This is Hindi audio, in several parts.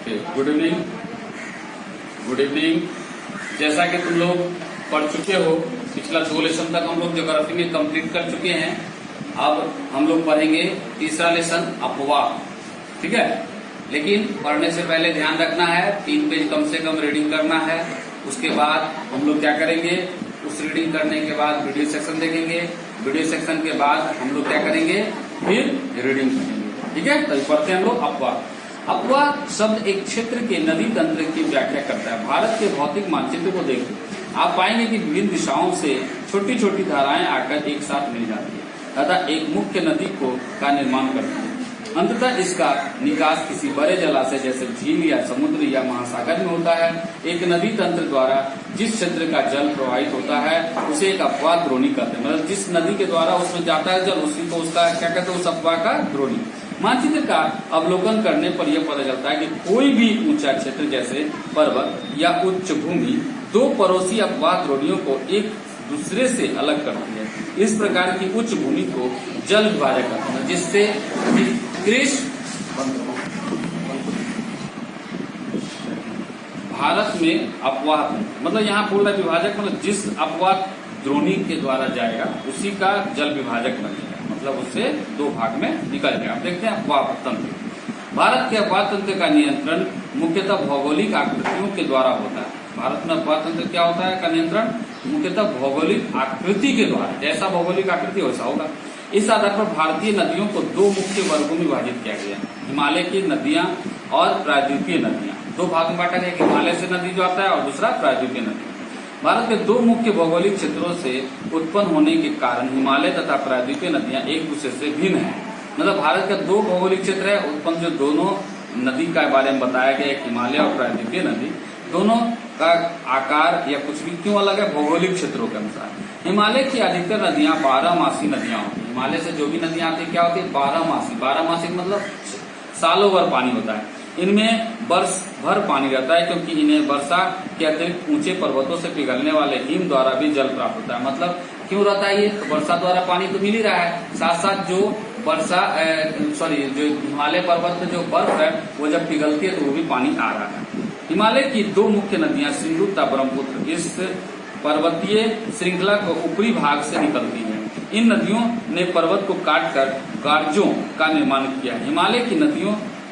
Good evening. Good evening. जैसा कि तुम लोग पढ़ चुके हो, पिछला 2 लेसन तक हम लोग ज्योग्राफी में कंप्लीट कर चुके हैं। अब हम लोग पढ़ेंगे तीसरा लेसन अपवाह। ठीक है, लेकिन पढ़ने से पहले ध्यान रखना है 3 पेज कम से कम रीडिंग करना है। उसके बाद हम लोग क्या करेंगे, उस रीडिंग करने के बाद वीडियो सेक्शन देखेंगे। वीडियो सेक्शन के बाद हम लोग क्या करेंगे, फिर रीडिंग करेंगे। ठीक है, तो पढ़ते हैं हम लोग अपवाह। अपवाह शब्द एक क्षेत्र के नदी तंत्र की व्याख्या करता है। भारत के भौतिक मानचित्र को देखकर आप पाएंगे कि विभिन्न दिशाओं से छोटी छोटी धाराएं आकर एक साथ मिल जाती है तथा एक मुख्य नदी का निर्माण करती है। अंततः इसका निकास किसी बड़े जलाशय जैसे झील या समुद्र या महासागर में होता है। एक नदी तंत्र द्वारा जिस क्षेत्र का जल प्रवाहित होता है उसे एक अपवाह द्रोणी कहते हैं। मतलब जिस नदी के द्वारा उसमें जाता है जल, उसी को उसका क्या कहते हैं, उस अपवाह का द्रोणी। मानचित्र का अवलोकन करने पर यह पता चलता है कि कोई भी ऊंचा क्षेत्र जैसे पर्वत या उच्च भूमि 2 पड़ोसी अपवाह द्रोणियों को एक दूसरे से अलग करती है। इस प्रकार की उच्च भूमि को जल विभाजक कहते हैं, जिससे भारत में अपवाह, मतलब यहाँ बोल रहा विभाजक, मतलब जिस अपवाह द्रोणी के द्वारा जाएगा उसी का जल विभाजक बनेगा, मतलब उससे 2 भाग में निकल जाएगा। अब देखते हैं अपवाह तंत्र। भारत के अपवाह तंत्र का नियंत्रण मुख्यतः भौगोलिक आकृतियों के द्वारा होता है। भारत में अपवाह तंत्र क्या होता है, का नियंत्रण मुख्यतः भौगोलिक आकृति के द्वारा, जैसा भौगोलिक आकृति वैसा होगा। इस आधार पर भारतीय नदियों को 2 मुख्य वर्गों में विभाजित किया गया है, हिमालय की नदियां और प्रायद्वीपीय नदियां। 2 भाग में बांटा गया, हिमालय से नदी जो आता है और दूसरा प्रायद्वीपीय नदी। भारत के 2 मुख्य भौगोलिक क्षेत्रों से उत्पन्न होने के कारण हिमालय तथा प्रायद्वीपीय नदियां एक दूसरे से भिन्न है। मतलब भारत का 2 भौगोलिक क्षेत्र है, उत्पन्न जो दोनों नदी का बारे में बताया गया है, हिमालय और प्रायद्वीपीय नदी, दोनों का आकार या कुछ भी क्यों अलग है, भौगोलिक क्षेत्रों के अनुसार। हिमालय की अधिकतर नदियां 12मासी नदियां होती है। हिमालय से जो भी नदियां आती है क्या होती है, 12मासी। 12मासी मतलब सालों भर पानी होता है। इनमें वर्ष भर पानी रहता है, क्योंकि इन्हें वर्षा के अतिरिक्त ऊंचे पर्वतों से पिघलने वाले हिम द्वारा भी जल प्राप्त होता है। मतलब क्यों रहता है ये, तो वर्षा द्वारा पानी तो मिल ही रहा है, साथ साथ जो जो हिमालय पर्वत में जो बर्फ है वो जब पिघलती है तो वो भी पानी आ रहा है। हिमालय की 2 मुख्य नदियां सिंधु तथा ब्रह्मपुत्र इस पर्वतीय श्रृंखला को ऊपरी भाग से निकलती है। इन नदियों ने पर्वत को काटकर गार्जों का निर्माण किया है। हिमालय की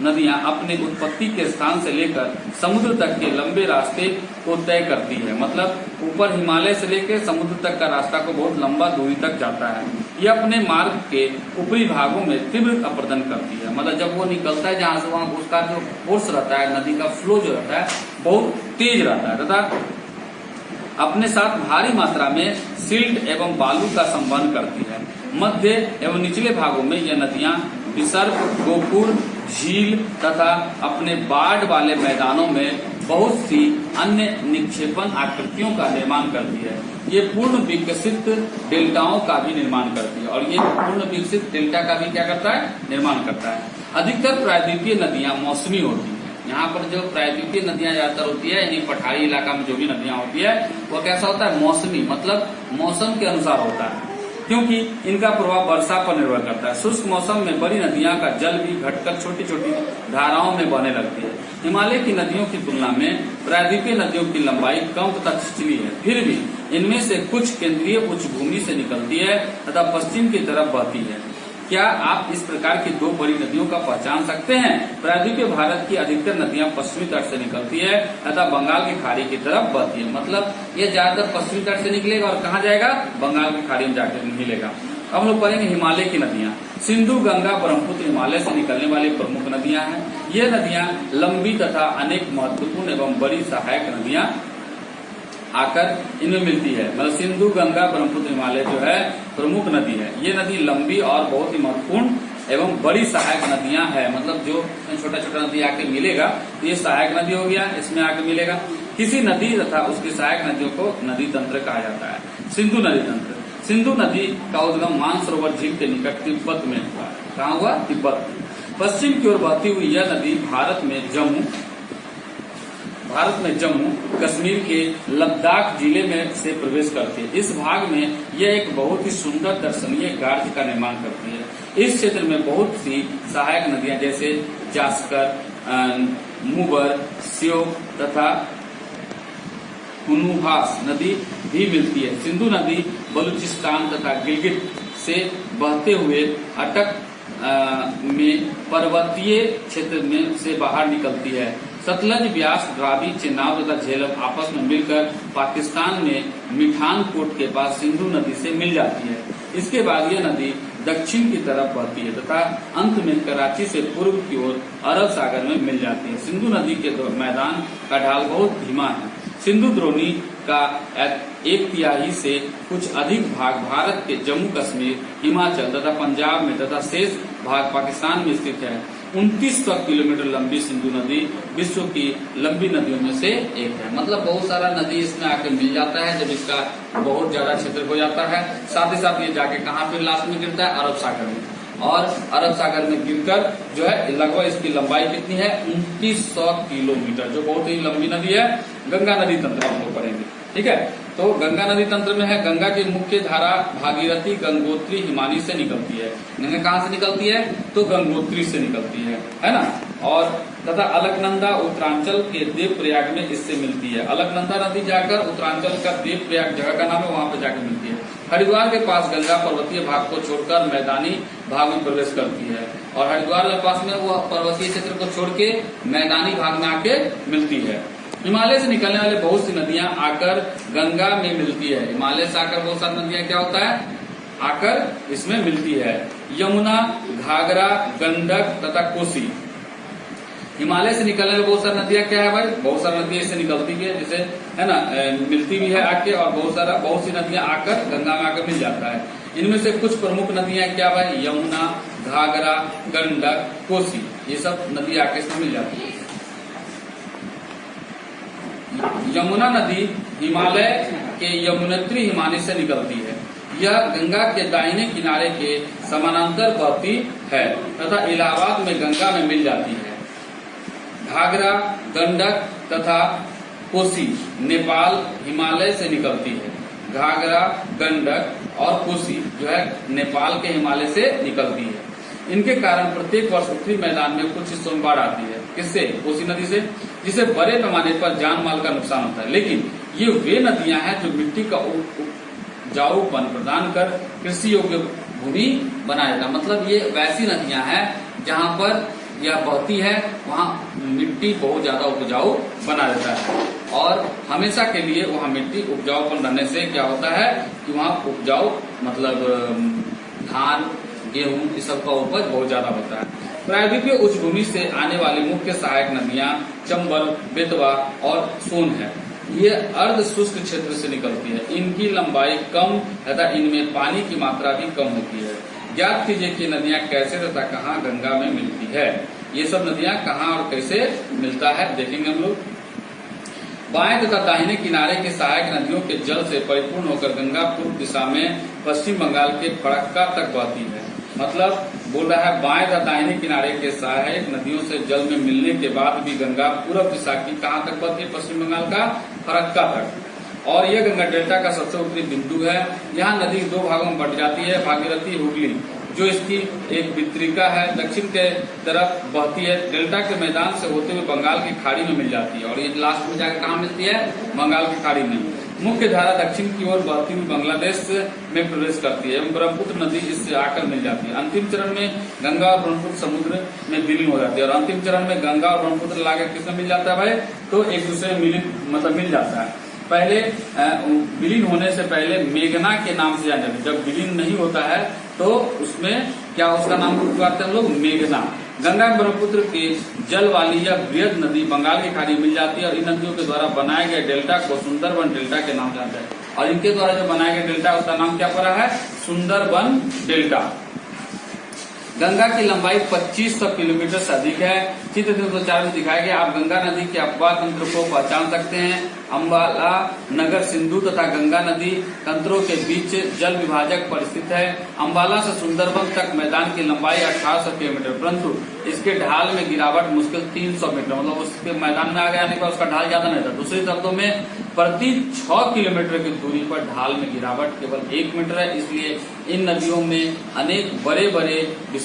नदियां अपने उत्पत्ति के स्थान से लेकर समुद्र तक के लंबे रास्ते को तय करती है। मतलब ऊपर हिमालय से लेकर समुद्र तक का रास्ता को बहुत लंबा दूरी तक जाता है। यह अपने मार्ग के ऊपरी भागों में तीव्र अपर्दन करती है। मतलब जब वो निकलता है जहां से, वहां उसका जो फोर्स रहता है, नदी का फ्लो जो रहता है बहुत तेज रहता है तथा अपने साथ भारी मात्रा में सिल्ट एवं बालू का संवहन करती है। मध्य एवं निचले भागों में यह नदियां विसर्ग, गोपुर, झील तथा अपने बाढ़ वाले मैदानों में बहुत सी अन्य निक्षेपण आकृतियों का निर्माण करती है। ये पूर्ण विकसित डेल्टाओं का भी निर्माण करती है, और ये पूर्ण विकसित डेल्टा का भी क्या करता है, निर्माण करता है। अधिकतर प्रायद्वीपीय नदियां मौसमी होती है। यहाँ पर जो प्रायद्वीपीय नदियां ज्यादातर होती है, यानी पठारी इलाका में जो भी नदियां होती है वो कैसा होता है, मौसमी, मतलब मौसम के अनुसार होता है, क्योंकि इनका प्रभाव वर्षा पर निर्भर करता है। शुष्क मौसम में बड़ी नदियां का जल भी घटकर छोटी छोटी धाराओं में बहने लगती है। हिमालय की नदियों की तुलना में प्रायद्वीपीय नदियों की लंबाई कम तथा छिछली है, फिर भी इनमें से कुछ केंद्रीय उच्च भूमि से निकलती है तथा पश्चिम की तरफ बहती है। क्या आप इस प्रकार की 2 बड़ी नदियों का पहचान सकते हैं? प्रायद्वीपीय भारत की अधिकतर नदियां पश्चिमी तट से निकलती है तथा बंगाल की खाड़ी की तरफ बहती है। मतलब ये ज्यादातर पश्चिमी तट से निकलेगा और कहाँ जाएगा, बंगाल की खाड़ी में जाकर मिलेगा। अब हम लोग पढ़ेंगे हिमालय की नदियां। सिंधु, गंगा, ब्रह्मपुत्र हिमालय से निकलने वाली प्रमुख नदियां हैं। ये नदियां लंबी तथा अनेक महत्वपूर्ण एवं बड़ी सहायक नदियां आकर इनमें मिलती है। मतलब सिंधु, गंगा, ब्रह्मपुत्र हिमालय जो है प्रमुख नदी है। ये नदी लंबी और बहुत ही महत्वपूर्ण एवं बड़ी सहायक नदियां है। मतलब जो छोटा छोटा नदी आके मिलेगा तो ये सहायक नदी हो गया, इसमें आके मिलेगा। किसी नदी तथा उसकी सहायक नदियों को नदी तंत्र कहा जाता है। सिंधु नदी तंत्र। सिंधु नदी का उद्गम मानसरोवर झील के निकट तिब्बत में हुआ। कहाँ हुआ, तिब्बत। पश्चिम की ओर बहती हुई यह नदी भारत में जम्मू कश्मीर के लद्दाख जिले में से प्रवेश करती है। इस भाग में यह एक बहुत ही सुंदर दर्शनीय गार्ज का निर्माण करती है। इस क्षेत्र में बहुत सी सहायक नदियां जैसे जास्कर, मुबर, श्योक तथा हुनुहास नदी भी मिलती है। सिंधु नदी बलूचिस्तान तथा गिलगित से बहते हुए अटक में पर्वतीय क्षेत्र में से बाहर निकलती है। सतलज, ब्यास, रावी, चेनाब तथा झेलम आपस में मिलकर पाकिस्तान में मिठानकोट के पास सिंधु नदी से मिल जाती है। इसके बाद यह नदी दक्षिण की तरफ बहती है तथा अंत में कराची से पूर्व की ओर अरब सागर में मिल जाती है। सिंधु नदी के मैदान का ढाल बहुत धीमा है। सिंधु द्रोणी का 1/3 से कुछ अधिक भाग भारत के जम्मू कश्मीर, हिमाचल तथा पंजाब में तथा शेष भाग पाकिस्तान में स्थित है। 2900 किलोमीटर लंबी सिंधु नदी विश्व की लंबी नदियों में से एक है। मतलब बहुत सारा नदी इसमें आके मिल जाता है जब इसका बहुत ज्यादा क्षेत्र हो जाता है। साथ ही साथ ये जाके कहाँ पे लास्ट में गिरता है? अरब सागर में। और अरब सागर में गिरकर जो है लगभग इसकी लंबाई कितनी है? 2900 किलोमीटर, जो बहुत ही लंबी नदी है। गंगा नदी तंत्र हम लोग पढ़ेंगे, ठीक है। तो गंगा नदी तंत्र में है, गंगा की मुख्य धारा भागीरथी, गंगोत्री, हिमानी से निकलती है। गंगा कहाँ से निकलती है? तो गंगोत्री से निकलती है ना। और तथा अलकनंदा उत्तरांचल के देवप्रयाग में इससे मिलती है। अलकनंदा नदी जाकर उत्तरांचल का देवप्रयाग जगह का नाम है, वहां पर जाकर मिलती है। हरिद्वार के पास गंगा पर्वतीय भाग को छोड़कर मैदानी भाग में प्रवेश करती है और हरिद्वार के पास में वो पर्वतीय क्षेत्र को छोड़ के मैदानी भाग में आके मिलती है। हिमालय से निकलने वाले बहुत सी नदियां आकर गंगा में मिलती है। हिमालय से आकर बहुत सारी नदियां क्या होता है? आकर इसमें मिलती है। यमुना, घाघरा, गंडक तथा कोसी। हिमालय से निकलने वाली बहुत सारी नदियां क्या है भाई? बहुत सारी नदियां इससे निकलती भी है, जिसे है ना मिलती भी है आके, और बहुत सी नदियां आकर गंगा में आकर मिल जाता है। इनमें से कुछ प्रमुख नदियां क्या भाई? यमुना, घाघरा, गंडक, कोसी, ये सब नदी आके इसमें मिल जाती है। यमुना नदी हिमालय के यमुनोत्री हिमानी से निकलती है। यह गंगा के दाहिने किनारे के समानांतर बहती है तथा इलाहाबाद में गंगा में मिल जाती है। घाघरा, गंडक तथा कोसी नेपाल हिमालय से निकलती है। घाघरा, गंडक और कोसी जो है नेपाल के हिमालय से निकलती है। इनके कारण प्रत्येक वर्ष उत्तरी मैदान में कुछ हिस्सों में बाढ़ आती है। किससे? कोसी नदी से, जिससे बड़े पैमाने पर जान माल का नुकसान होता है। लेकिन ये वे नदियां हैं जो मिट्टी का उपजाऊपन प्रदान कर कृषि योग्य भूमि बनाया जाता है। मतलब ये वैसी नदियां हैं जहां पर यह बहती है, वहां मिट्टी बहुत ज्यादा उपजाऊ बना देता है और हमेशा के लिए वहां मिट्टी उपजाऊपन रहने से क्या होता है कि वहां उपजाऊ मतलब धान, गेहूं, इस सब का उपज बहुत ज्यादा होता है। प्रायद्वीपीय उच्चभूमि से आने वाली मुख्य सहायक नदियां चंबल, बेतवा और सोन है। ये अर्ध शुष्क क्षेत्र से निकलती है। इनकी लंबाई कम तथा इनमें पानी की मात्रा भी कम होती है। ज्ञात कीजिए कि नदियां कैसे तथा कहाँ गंगा में मिलती है। ये सब नदियां कहाँ और कैसे मिलता है देखेंगे हम लोग। बाएं तथा दाहिने किनारे के सहायक नदियों के जल से परिपूर्ण होकर गंगा पूर्व दिशा में पश्चिम बंगाल के फरक्का तक बहती है। मतलब बोल रहा है बाएं तथा दाहिने किनारे के सहायक नदियों से जल में मिलने के बाद भी गंगा पूर्व दिशा की कहाँ तक बहती है? पश्चिम बंगाल का फरक्का तक। और यह गंगा डेल्टा का सबसे उत्तरी बिंदु है। यहाँ नदी दो भागों में बट जाती है। भागीरथी, हुगली जो इसकी एक वितरिका है, दक्षिण के तरफ बहती है। डेल्टा के मैदान से होते हुए बंगाल की खाड़ी में मिल जाती है और ये लास्ट में जाकर कहाँ मिलती है? बंगाल की खाड़ी में। मुख्य धारा दक्षिण की ओर बहती हुई बांग्लादेश में प्रवेश करती है एवं ब्रह्मपुत्र नदी इससे आकर मिल जाती है। अंतिम चरण में गंगा और ब्रह्मपुत्र समुद्र में विलीन हो जाती है और अंतिम चरण में गंगा और ब्रह्मपुत्र लाकर किसमें मिल जाता है भाई? तो एक दूसरे में मिल जाता है। पहले विलीन होने से पहले मेघना के नाम से जाना जाता है। जब विलीन नहीं होता है तो उसमें क्या उसका नाम पुकारते हैं हम लोग? मेघना। गंगा ब्रह्मपुत्र के जल वाली यह बृहद नदी बंगाल की खाड़ी मिल जाती है और इन नदियों के द्वारा बनाए गए डेल्टा को सुंदरबन डेल्टा के नाम जानते हैं। और इनके द्वारा जो बनाए गए डेल्टा उसका नाम क्या पड़ा है? सुंदरबन डेल्टा। गंगा की लंबाई 2500 किलोमीटर से अधिक है। चित्र 304 में दिखाया गया। आप गंगा नदी के अपवाह तंत्र को पहचान सकते हैं। अम्बाला नगर सिंधु तथा गंगा नदी तंत्रों के बीच जल विभाजक पर स्थित है। अम्बाला से सुंदरबन तक मैदान की लंबाई 1800 किलोमीटर, परंतु इसके ढाल में गिरावट मुश्किल 300 मीटर। मतलब उसके मैदान में आगे आने के बाद उसका ढाल ज्यादा नहीं था। दूसरे शब्दों में प्रति 6 किलोमीटर की दूरी पर ढाल में गिरावट केवल 1 मीटर है। इसलिए इन नदियों में अनेक बड़े बड़े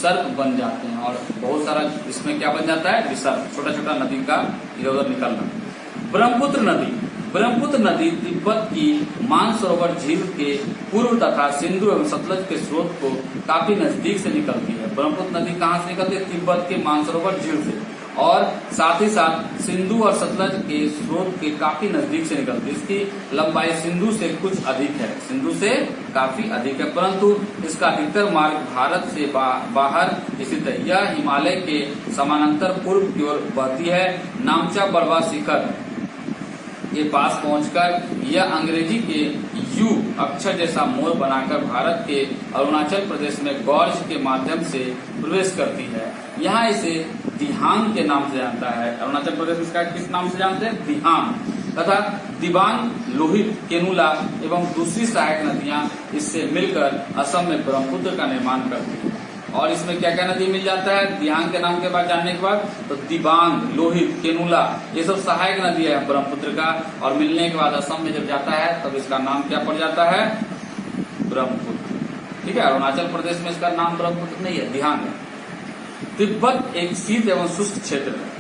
विसर्ग बन जाते हैं और बहुत सारा इसमें क्या बन जाता है, विसर्ग, छोटा छोटा नदी का इधर उधर निकलना। ब्रह्मपुत्र नदी तिब्बत की मानसरोवर झील के पूर्व तथा सिंधु एवं सतलज के स्रोत को काफी नजदीक से निकलती है। ब्रह्मपुत्र नदी कहाँ से निकलती है, तिब्बत के मानसरोवर झील से, और साथ ही साथ सिंधु और सतलज के स्रोत के काफी नजदीक से निकलती है। इसकी लंबाई सिंधु से कुछ अधिक है, सिंधु से काफी अधिक है, परंतु इसका अधिकतर मार्ग भारत से बाहर स्थित है। यह हिमालय के समानांतर पूर्व की ओर बहती है। नामचा बरवा शिखर के पास पहुंचकर यह अंग्रेजी के यू अक्षर जैसा मोर बनाकर भारत के अरुणाचल प्रदेश में गॉर्ज के माध्यम से प्रवेश करती है। यहाँ इसे दिहांग के नाम से जानता है। अरुणाचल प्रदेश इसका किस नाम से जानते हैं, दिहांग, तथा दिबांग, लोहित, केनुला एवं दूसरी सहायक नदियां इससे मिलकर असम में ब्रह्मपुत्र का निर्माण करती है। और इसमें क्या क्या नदी मिल जाता है, दिहांग के नाम के बाद जानने के बाद, तो दिबांग, लोहित, केनुला, ये सब सहायक नदी है ब्रह्मपुत्र का, और मिलने के बाद असम में जब जाता है तब इसका नाम क्या पड़ जाता है, ब्रह्मपुत्र। ठीक है, अरुणाचल प्रदेश में इसका नाम ब्रह्मपुत्र नहीं है, दिहांग है। तिब्बत एक शीत एवं शुष्क क्षेत्र है।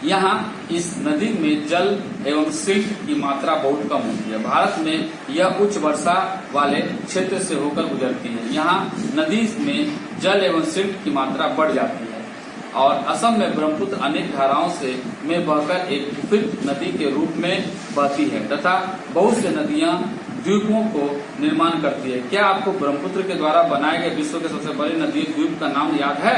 यहाँ इस नदी में जल एवं सिल्ट की मात्रा बहुत कम होती है। भारत में यह उच्च वर्षा वाले क्षेत्र से होकर गुजरती है। यहाँ नदी में जल एवं सिल्ट की मात्रा बढ़ जाती है और असम में ब्रह्मपुत्र अनेक धाराओं से में बहकर एक विस्तृत नदी के रूप में बहती है तथा बहुत से नदियां द्वीपों को निर्माण करती है। क्या आपको ब्रह्मपुत्र के द्वारा बनाए गए विश्व के सबसे बड़े नदी द्वीप का नाम याद है?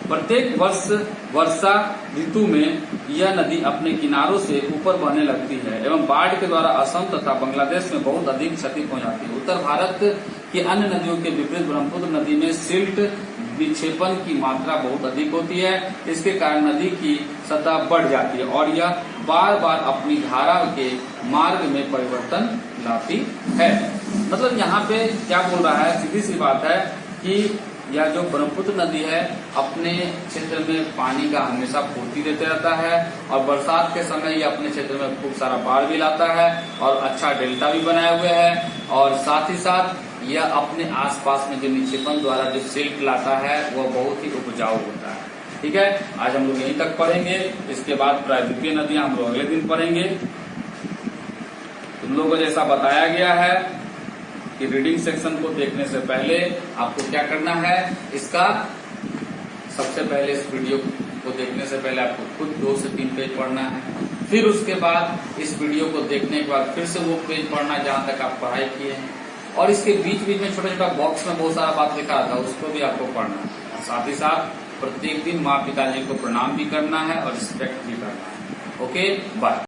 प्रत्येक वर्ष वर्षा ऋतु में यह नदी अपने किनारों से ऊपर बहने लगती है एवं बाढ़ के द्वारा असम तथा बांग्लादेश में बहुत अधिक क्षति पहुंचाती है। उत्तर भारत की अन्य नदियों के विपरीत ब्रह्मपुत्र नदी में सिल्ट विक्षेपण की मात्रा बहुत अधिक होती है। इसके कारण नदी की सतह बढ़ जाती है और यह बार बार अपनी धारा के मार्ग में परिवर्तन लाती है। मतलब यहाँ पे क्या बोल रहा है, सीधी सी बात है कि यह जो ब्रह्मपुत्र नदी है अपने क्षेत्र में पानी का हमेशा पूर्ति देते रहता है और बरसात के समय ये अपने क्षेत्र में खूब सारा बाढ़ भी लाता है और अच्छा डेल्टा भी बनाए हुए है, और साथ ही साथ यह अपने आसपास में जो निक्षेपण द्वारा जो सिल्ट लाता है वह बहुत ही उपजाऊ होता है। ठीक है, आज हम लोग यहीं तक पढ़ेंगे। इसके बाद प्रायद्वीपीय नदियां हम लोग अगले दिन पढ़ेंगे। तुम लोगों को जैसा बताया गया है कि रीडिंग सेक्शन को देखने से पहले आपको क्या करना है, इसका सबसे पहले इस वीडियो को देखने से पहले आपको खुद 2 से 3 पेज पढ़ना है। फिर उसके बाद इस वीडियो को देखने के बाद फिर से वो पेज पढ़ना जहां तक आप पढ़ाई किए हैं, और इसके बीच बीच में छोटा छोटा बॉक्स में बहुत सारा बात लिखा था उसको भी आपको पढ़ना है। साथ ही साथ प्रत्येक दिन माँ पिताजी को प्रणाम भी करना है और रिस्पेक्ट भी करना है। Okay, bye.